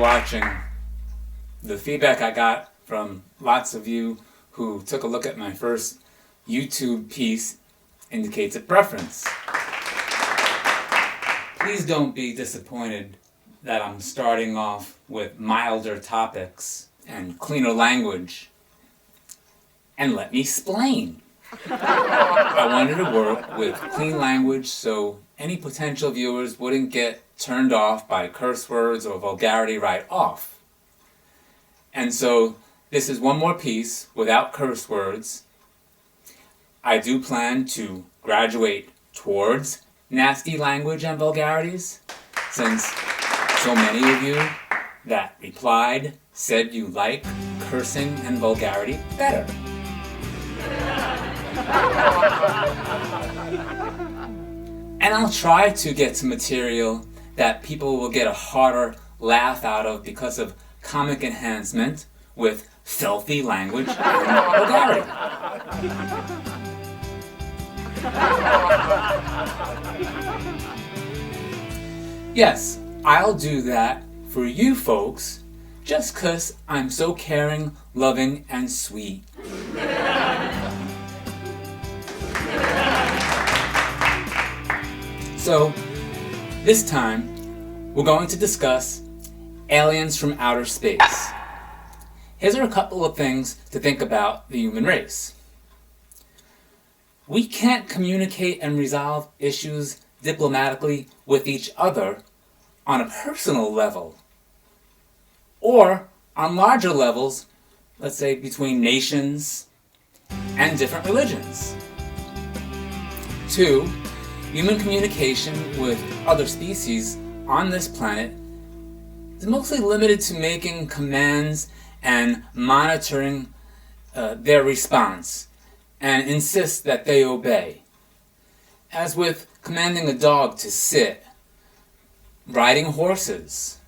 watching. The feedback I got from lots of you who took a look at my first YouTube piece indicates a preference. Please don't be disappointed that I'm starting off with milder topics and cleaner language. And let me explain. I wanted to work with clean language so any potential viewers wouldn't get turned off by curse words or vulgarity right off. And so this is one more piece without curse words. I do plan to graduate towards nasty language and vulgarities, since so many of you that replied said you like cursing and vulgarity better. And I'll try to get some material that people will get a harder laugh out of because of comic enhancement with filthy language and vulgarity. Yes, I'll do that for you folks just 'cause I'm so caring, loving, and sweet. So, this time, we're going to discuss aliens from outer space. Here's a couple of things to think about the human race. We can't communicate and resolve issues diplomatically with each other on a personal level, or on larger levels, let's say between nations and different religions. 2, human communication with other species on this planet is mostly limited to making commands and monitoring their response and insist that they obey. As with commanding a dog to sit, riding horses,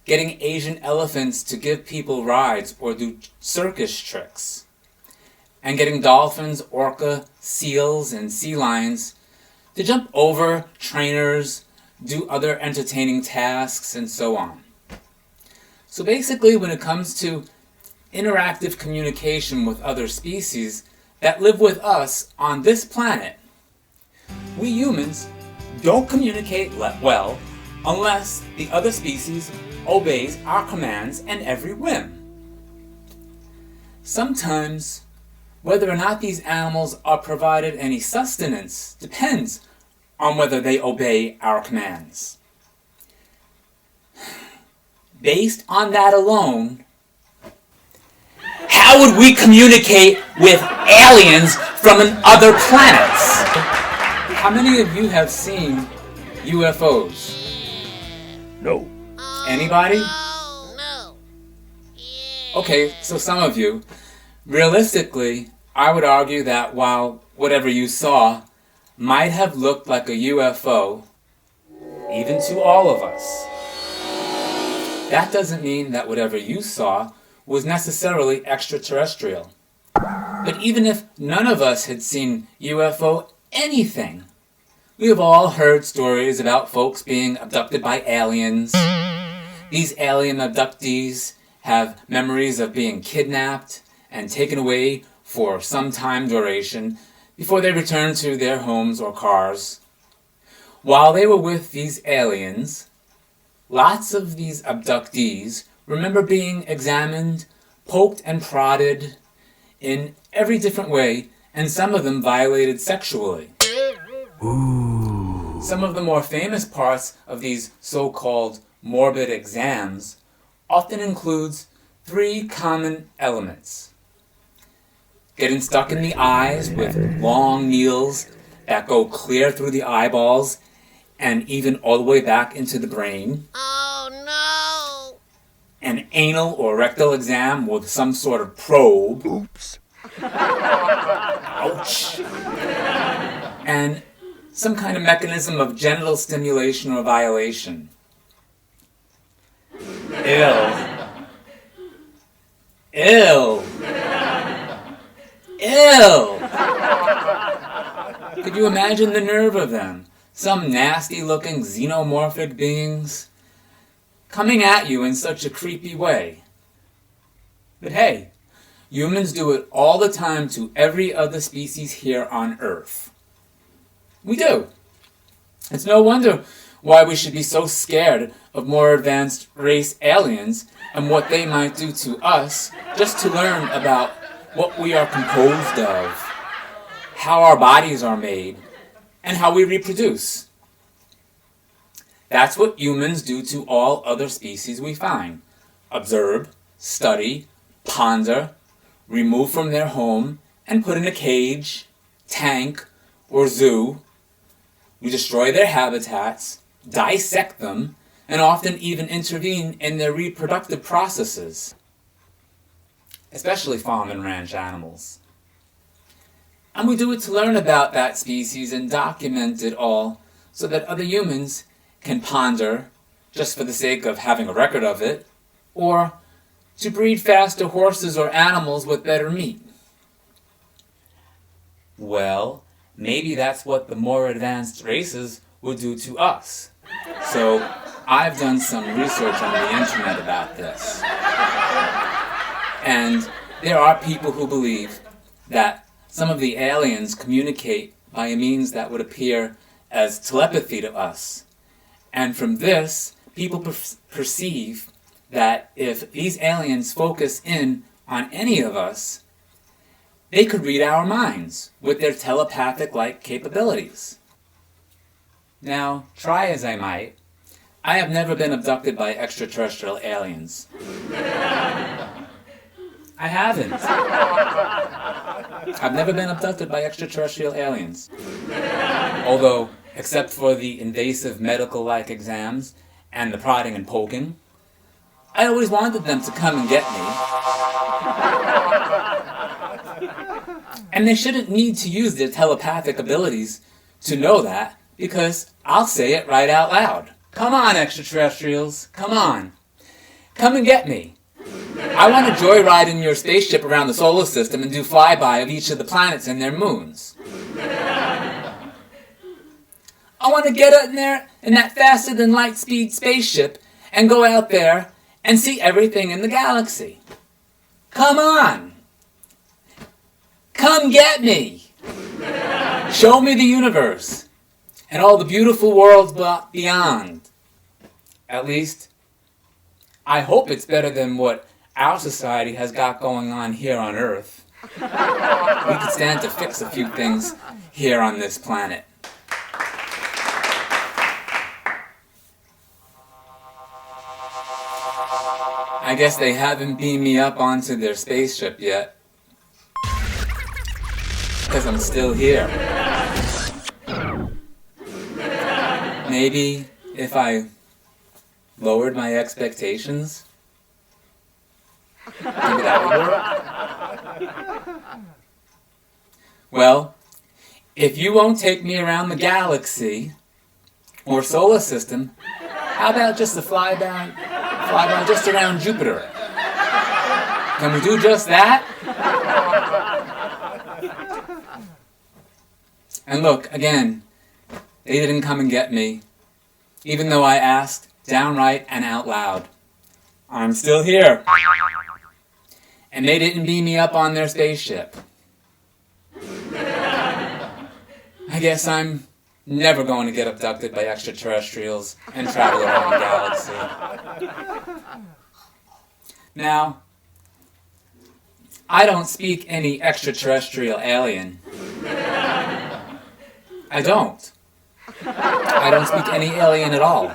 getting Asian elephants to give people rides or do circus tricks, and getting dolphins, orca, seals, and sea lions to jump over trainers, do other entertaining tasks, and so on. So basically, when it comes to interactive communication with other species that live with us on this planet, we humans don't communicate well unless the other species obeys our commands and every whim. Sometimes, whether or not these animals are provided any sustenance depends on whether they obey our commands. Based on that alone, how would we communicate with aliens from other planets? How many of you have seen UFOs? No. Anybody? No. Okay, so some of you. Realistically, I would argue that while whatever you saw might have looked like a UFO, even to all of us, that doesn't mean that whatever you saw was necessarily extraterrestrial. But even if none of us had seen UFO anything, we have all heard stories about folks being abducted by aliens. These alien abductees have memories of being kidnapped and taken away for some time duration before they return to their homes or cars. While they were with these aliens, lots of these abductees remember being examined, poked and prodded in every different way, and some of them violated sexually. Ooh. Some of the more famous parts of these so-called morbid exams often includes 3 common elements. Getting stuck in the eyes with long needles that go clear through the eyeballs and even all the way back into the brain. Oh no! An anal or rectal exam with some sort of probe. Oops. Ouch. And some kind of mechanism of genital stimulation or violation. Ew. Ew. Ew! Could you imagine the nerve of them? Some nasty-looking xenomorphic beings coming at you in such a creepy way. But hey, humans do it all the time to every other species here on Earth. We do. It's no wonder why we should be so scared of more advanced race aliens and what they might do to us just to learn about what we are composed of, how our bodies are made, and how we reproduce. That's what humans do to all other species we find. Observe, study, ponder, remove from their home, and put in a cage, tank, or zoo. We destroy their habitats, dissect them, and often even intervene in their reproductive processes, especially farm and ranch animals. And we do it to learn about that species and document it all so that other humans can ponder, just for the sake of having a record of it, or to breed faster horses or animals with better meat. Well, maybe that's what the more advanced races would do to us. So I've done some research on the internet about this. And there are people who believe that some of the aliens communicate by a means that would appear as telepathy to us. And from this, people perceive that if these aliens focus in on any of us, they could read our minds with their telepathic-like capabilities. Now, try as I might, I have never been abducted by extraterrestrial aliens. I haven't. I've never been abducted by extraterrestrial aliens. Although, except for the invasive medical-like exams and the prodding and poking, I always wanted them to come and get me. And they shouldn't need to use their telepathic abilities to know that, because I'll say it right out loud. Come on, extraterrestrials, come on. Come and get me. I want to joyride in your spaceship around the solar system and do flyby of each of the planets and their moons. I want to get in there in that faster-than-light speed spaceship and go out there and see everything in the galaxy. Come on! Come get me! Show me the universe and all the beautiful worlds beyond. At least, I hope it's better than what our society has got going on here on Earth. We could stand to fix a few things here on this planet. I guess they haven't beamed me up onto their spaceship yet. Because I'm still here. Maybe if I lowered my expectations, maybe that would work. Well, if you won't take me around the galaxy or solar system, how about just a flyby just around Jupiter? Can we do just that? And look, again, they didn't come and get me, even though I asked downright and out loud. I'm still here. And they didn't beam me up on their spaceship. I guess I'm never going to get abducted by extraterrestrials and travel around the galaxy. Now, I don't speak any extraterrestrial alien. I don't. I don't speak any alien at all.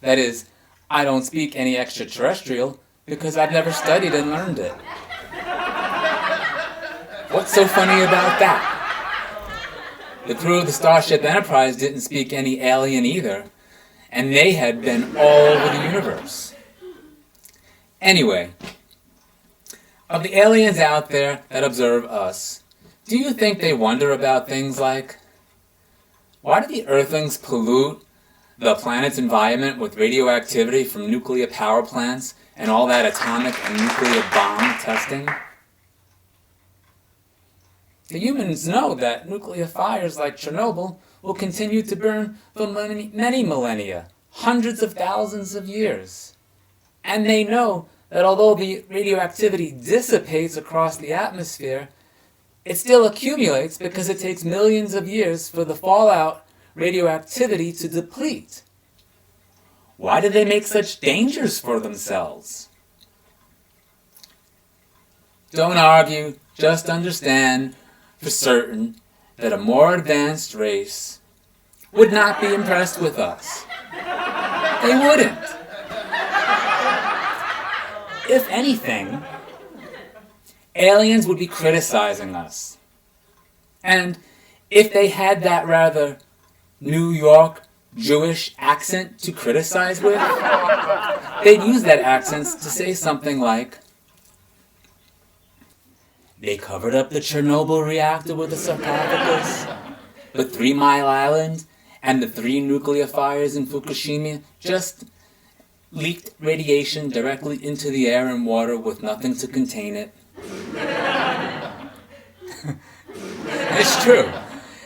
That is, I don't speak any extraterrestrial because I've never studied and learned it. What's so funny about that? The crew of the Starship Enterprise didn't speak any alien either, and they had been all over the universe. Anyway, of the aliens out there that observe us, do you think they wonder about things like, why do the Earthlings pollute the planet's environment with radioactivity from nuclear power plants and all that atomic and nuclear bomb testing? The humans know that nuclear fires like Chernobyl will continue to burn for many millennia, hundreds of thousands of years. And they know that although the radioactivity dissipates across the atmosphere, it still accumulates because it takes millions of years for the fallout radioactivity to deplete. Why do they make such dangers for themselves? Don't argue, just understand for certain that a more advanced race would not be impressed with us. They wouldn't. If anything, aliens would be criticizing us. And if they had that rather New York Jewish accent to criticize with, they'd use that accent to say something like, they covered up the Chernobyl reactor with a sarcophagus, but 3 Mile Island and the 3 nuclear fires in Fukushima just leaked radiation directly into the air and water with nothing to contain it. It's true.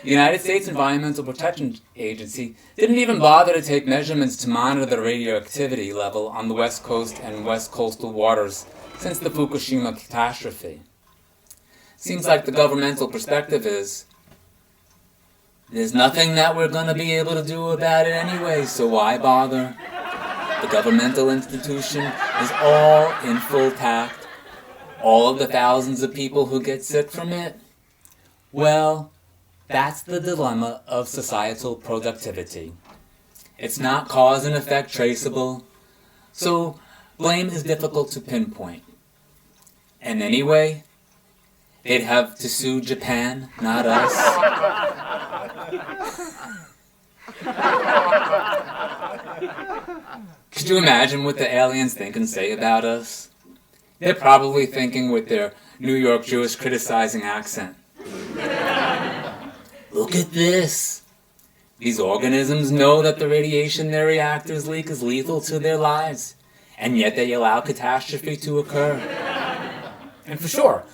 The United States Environmental Protection Agency didn't even bother to take measurements to monitor the radioactivity level on the West Coast and West Coastal waters since the Fukushima catastrophe. Seems like the governmental perspective is, there's nothing that we're going to be able to do about it anyway, so why bother? The governmental institution is all in full tact. All of the thousands of people who get sick from it, well, that's the dilemma of societal productivity. It's not cause and effect traceable, so blame is difficult to pinpoint. And anyway, they'd have to sue Japan, not us. Could you imagine what the aliens think and say about us? They're probably thinking with their New York Jewish criticizing accent, look at this. These organisms know that the radiation their reactors leak is lethal to their lives, and yet they allow catastrophe to occur. And for sure,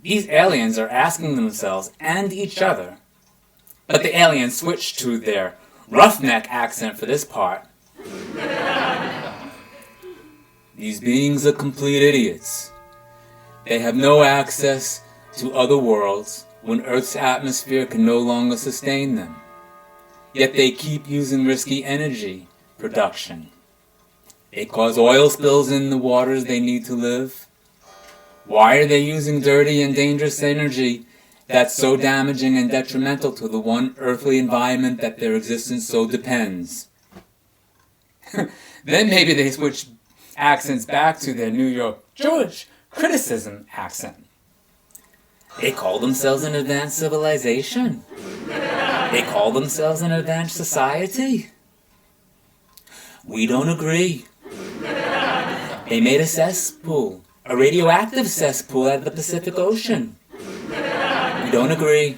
these aliens are asking themselves and each other, but the aliens switch to their roughneck accent for this part. These beings are complete idiots. They have no access to other worlds when Earth's atmosphere can no longer sustain them. Yet they keep using risky energy production. They cause oil spills in the waters they need to live. Why are they using dirty and dangerous energy that's so damaging and detrimental to the one earthly environment that their existence so depends? Then maybe they switch accents back to their New York Jewish criticism accent. They call themselves an advanced civilization. They call themselves an advanced society. We don't agree. They made a cesspool, a radioactive cesspool out of the Pacific Ocean. We don't agree.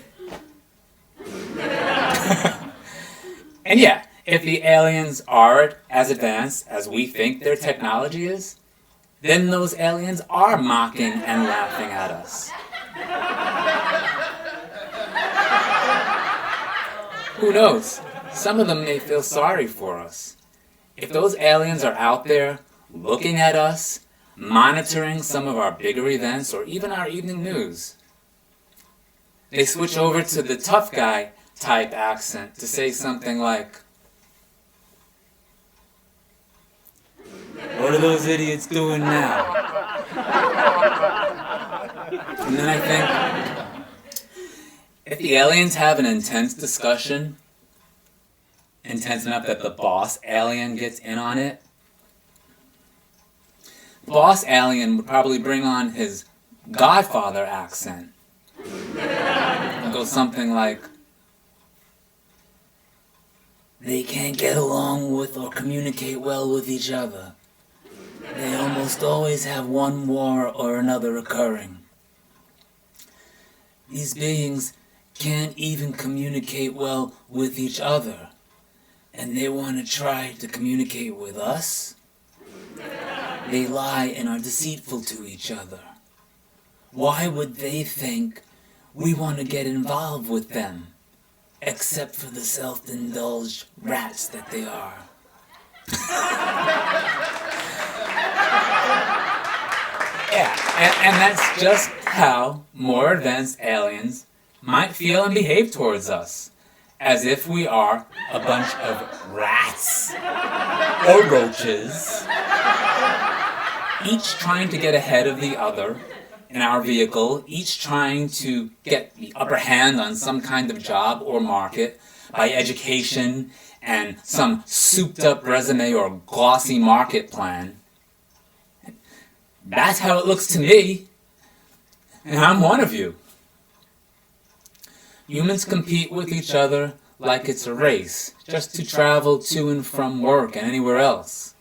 And yeah, if the aliens are as advanced as we think their technology is, then those aliens are mocking and laughing at us. Who knows? Some of them may feel sorry for us. If those aliens are out there looking at us, monitoring some of our bigger events or even our evening news, they switch over to the tough guy type accent to say something like, what are those idiots doing now? And then I think, if the aliens have an intense discussion, intense enough that the boss alien gets in on it, the boss alien would probably bring on his Godfather accent and go something like, they can't get along with or communicate well with each other. They almost always have one war or another occurring. These beings can't even communicate well with each other, and they want to try to communicate with us? They lie and are deceitful to each other. Why would they think we want to get involved with them, except for the self-indulged rats that they are? Yeah, and that's just how more advanced aliens might feel and behave towards us, as if we are a bunch of rats or roaches, each trying to get ahead of the other in our vehicle, each trying to get the upper hand on some kind of job or market by education and some souped-up resume or glossy market plan. That's how it looks to me, and I'm one of you. Humans compete with each other like it's a race, just to travel to and from work and anywhere else.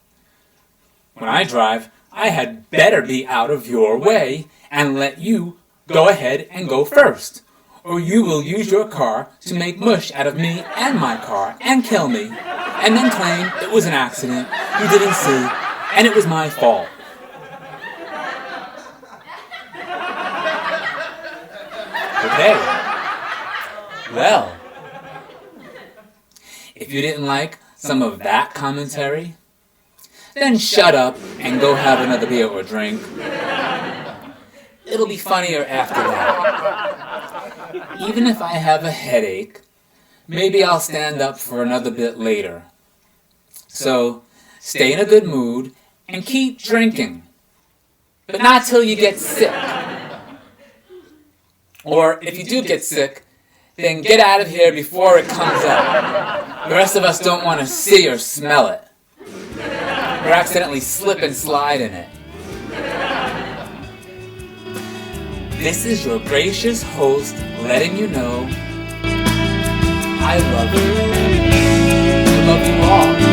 When I drive, I had better be out of your way and let you go ahead and go first, or you will use your car to make mush out of me and my car and kill me, and then claim it was an accident, you didn't see, and it was my fault. Okay. Well, if you didn't like some of that commentary, then shut up and go have another beer or drink. It'll be funnier after that. Even if I have a headache, maybe I'll stand up for another bit later. So, stay in a good mood and keep drinking. But not till you get sick. Or if you do get sick, then get out of here before it comes out. The rest of us don't want to see or smell it. Or accidentally slip and slide in it. This is your gracious host letting you know I love you. I love you all.